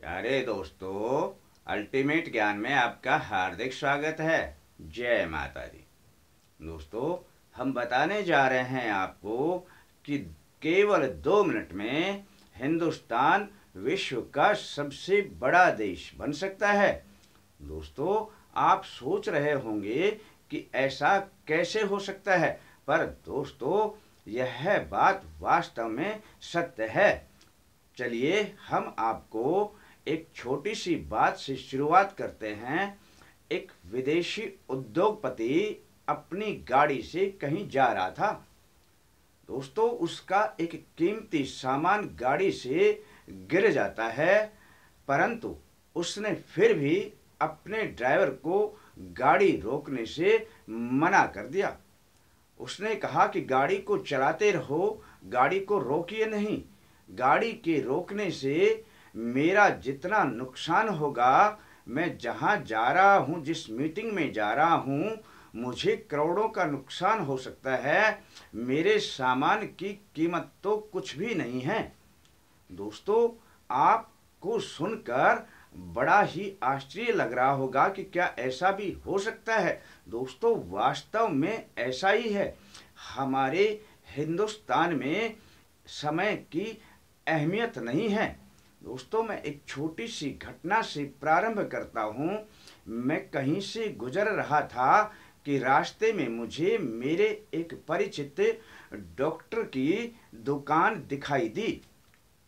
प्यारे दोस्तों, अल्टीमेट ज्ञान में आपका हार्दिक स्वागत है। जय माता दी। दोस्तों, हम बताने जा रहे हैं आपको कि केवल 2 मिनट में हिंदुस्तान विश्व का सबसे बड़ा देश बन सकता है। दोस्तों, आप सोच रहे होंगे कि ऐसा कैसे हो सकता है, पर दोस्तों यह बात वास्तव में सत्य है। चलिए हम आपको एक छोटी सी बात से शुरुआत करते हैं। एक विदेशी उद्योगपति अपनी गाड़ी से कहीं जा रहा था। दोस्तों, उसका एक कीमती सामान गाड़ी से गिर जाता है, परंतु उसने फिर भी अपने ड्राइवर को गाड़ी रोकने से मना कर दिया। उसने कहा कि गाड़ी को चलाते रहो, गाड़ी को रोकिए नहीं। गाड़ी के रोकने से मेरा जितना नुकसान होगा, मैं जहाँ जा रहा हूँ, जिस मीटिंग में जा रहा हूँ, मुझे करोड़ों का नुकसान हो सकता है। मेरे सामान की कीमत तो कुछ भी नहीं है। दोस्तों, आपको सुनकर बड़ा ही आश्चर्य लग रहा होगा कि क्या ऐसा भी हो सकता है। दोस्तों, वास्तव में ऐसा ही है। हमारे हिंदुस्तान में समय की अहमियत नहीं है। दोस्तों, मैं एक छोटी सी घटना से प्रारंभ करता हूँ। मैं कहीं से गुजर रहा था कि रास्ते में मुझे मेरे एक परिचित डॉक्टर की दुकान दिखाई दी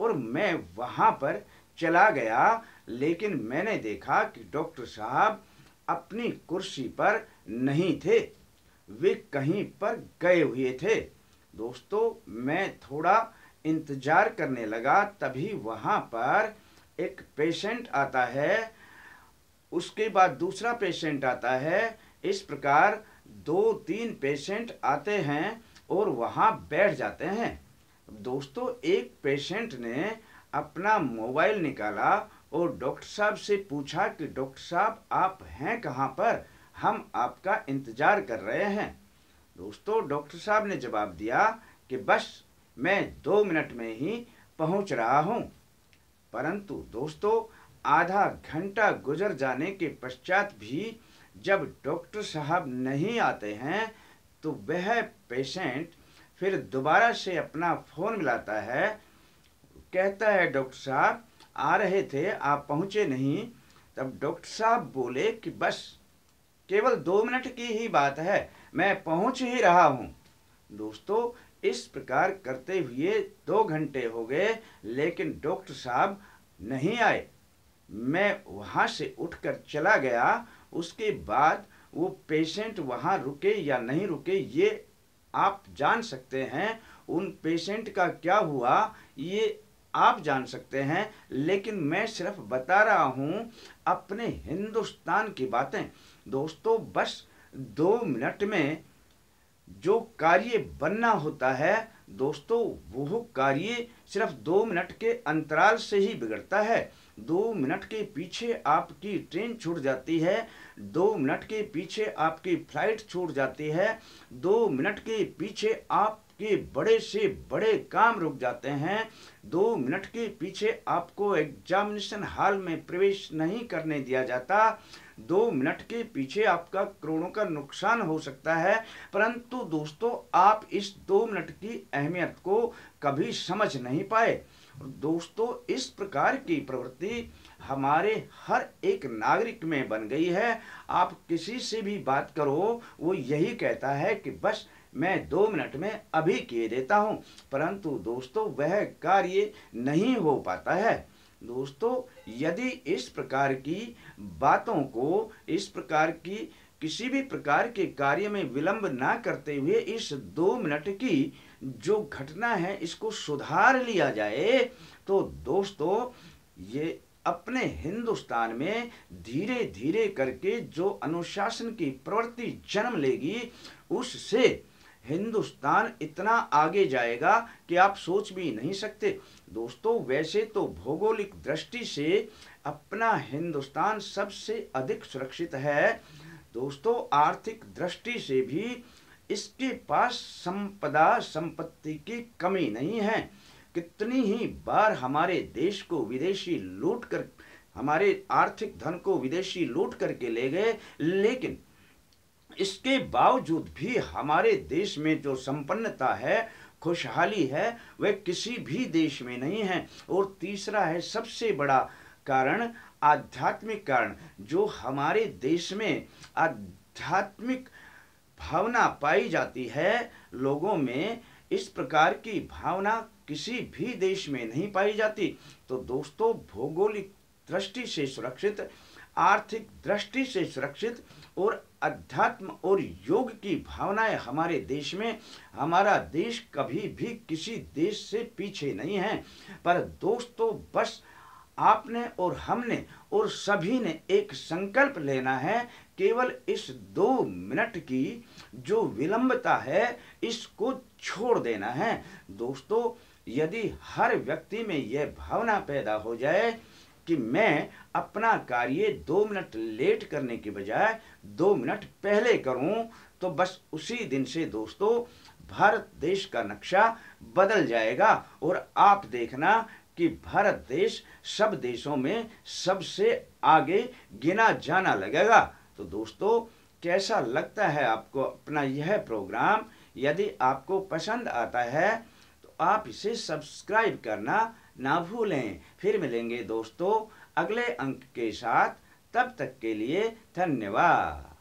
और मैं वहाँ पर चला गया। लेकिन मैंने देखा कि डॉक्टर साहब अपनी कुर्सी पर नहीं थे, वे कहीं पर गए हुए थे। दोस्तों, मैं थोड़ा इंतजार करने लगा, तभी वहाँ पर एक पेशेंट आता है, उसके बाद दूसरा पेशेंट आता है। इस प्रकार 2-3 पेशेंट आते हैं और वहाँ बैठ जाते हैं। दोस्तों, एक पेशेंट ने अपना मोबाइल निकाला और डॉक्टर साहब से पूछा कि डॉक्टर साहब, आप हैं कहाँ पर? हम आपका इंतजार कर रहे हैं। दोस्तों, डॉक्टर साहब ने जवाब दिया कि बस मैं 2 मिनट में ही पहुंच रहा हूं। परंतु दोस्तों, आधा घंटा गुजर जाने के पश्चात भी जब डॉक्टर साहब नहीं आते हैं, तो वह पेशेंट फिर दोबारा से अपना फ़ोन मिलाता है। कहता है, डॉक्टर साहब आ रहे थे, आप पहुंचे नहीं। तब डॉक्टर साहब बोले कि बस केवल 2 मिनट की ही बात है, मैं पहुंच ही रहा हूं। दोस्तों, इस प्रकार करते हुए 2 घंटे हो गए, लेकिन डॉक्टर साहब नहीं आए। मैं वहां से उठकर चला गया। उसके बाद वो पेशेंट वहां रुके या नहीं रुके, ये आप जान सकते हैं। उन पेशेंट का क्या हुआ, ये आप जान सकते हैं। लेकिन मैं सिर्फ बता रहा हूँ अपने हिंदुस्तान की बातें। दोस्तों, बस 2 मिनट में जो कार्य बनना होता है, दोस्तों वो कार्य सिर्फ 2 मिनट के अंतराल से ही बिगड़ता है। 2 मिनट के पीछे आपकी ट्रेन छूट जाती है, 2 मिनट के पीछे आपकी फ्लाइट छूट जाती है, 2 मिनट के पीछे आपके बड़े से बड़े काम रुक जाते हैं, 2 मिनट के पीछे आपको एग्जामिनेशन हॉल में प्रवेश नहीं करने दिया जाता, 2 मिनट के पीछे आपका करोड़ों का नुकसान हो सकता है। परंतु दोस्तों, आप इस 2 मिनट की अहमियत को कभी समझ नहीं पाए। दोस्तों, इस प्रकार की प्रवृत्ति हमारे हर एक नागरिक में बन गई है। आप किसी से भी बात करो, वो यही कहता है कि बस मैं 2 मिनट में अभी किए देता हूं। परंतु दोस्तों, वह कार्य नहीं हो पाता है। दोस्तों, यदि इस प्रकार की बातों को, इस प्रकार की किसी भी प्रकार के कार्य में विलंब ना करते हुए इस 2 मिनट की जो घटना है, इसको सुधार लिया जाए, तो दोस्तों ये अपने हिंदुस्तान में धीरे धीरे करके जो अनुशासन की प्रवृत्ति जन्म लेगी, उससे हिंदुस्तान इतना आगे जाएगा कि आप सोच भी नहीं सकते। दोस्तों, वैसे तो भौगोलिक दृष्टि से अपना हिंदुस्तान सबसे अधिक सुरक्षित है। दोस्तों, आर्थिक दृष्टि से भी इसके पास संपत्ति की कमी नहीं है। कितनी ही बार हमारे देश को विदेशी लूट कर हमारे आर्थिक धन को विदेशी लूट करके ले गए, लेकिन इसके बावजूद भी हमारे देश में जो संपन्नता है, खुशहाली है, वह किसी भी देश में नहीं है। और तीसरा है सबसे बड़ा कारण, आध्यात्मिक कारण। जो हमारे देश में आध्यात्मिक भावना पाई जाती है लोगों में, इस प्रकार की भावना किसी भी देश में नहीं पाई जाती। तो दोस्तों, भौगोलिक दृष्टि से सुरक्षित, आर्थिक दृष्टि से सुरक्षित और अध्यात्म और योग की भावनाएं हमारे देश में, हमारा देश कभी भी किसी देश से पीछे नहीं है। पर दोस्तों, बस आपने और हमने और सभी ने एक संकल्प लेना है, केवल इस 2 मिनट की जो विलंबता है, इसको छोड़ देना है। दोस्तों, यदि हर व्यक्ति में यह भावना पैदा हो जाए कि मैं अपना कार्य 2 मिनट लेट करने के बजाय 2 मिनट पहले करूं, तो बस उसी दिन से दोस्तों भारत देश का नक्शा बदल जाएगा और आप देखना कि भारत देश सब देशों में सबसे आगे गिना जाना लगेगा। तो दोस्तों, कैसा लगता है आपको अपना यह प्रोग्राम? यदि आपको पसंद आता है तो आप इसे सब्सक्राइब करना ना भूलें। फिर मिलेंगे दोस्तों अगले अंक के साथ, तब तक के लिए धन्यवाद।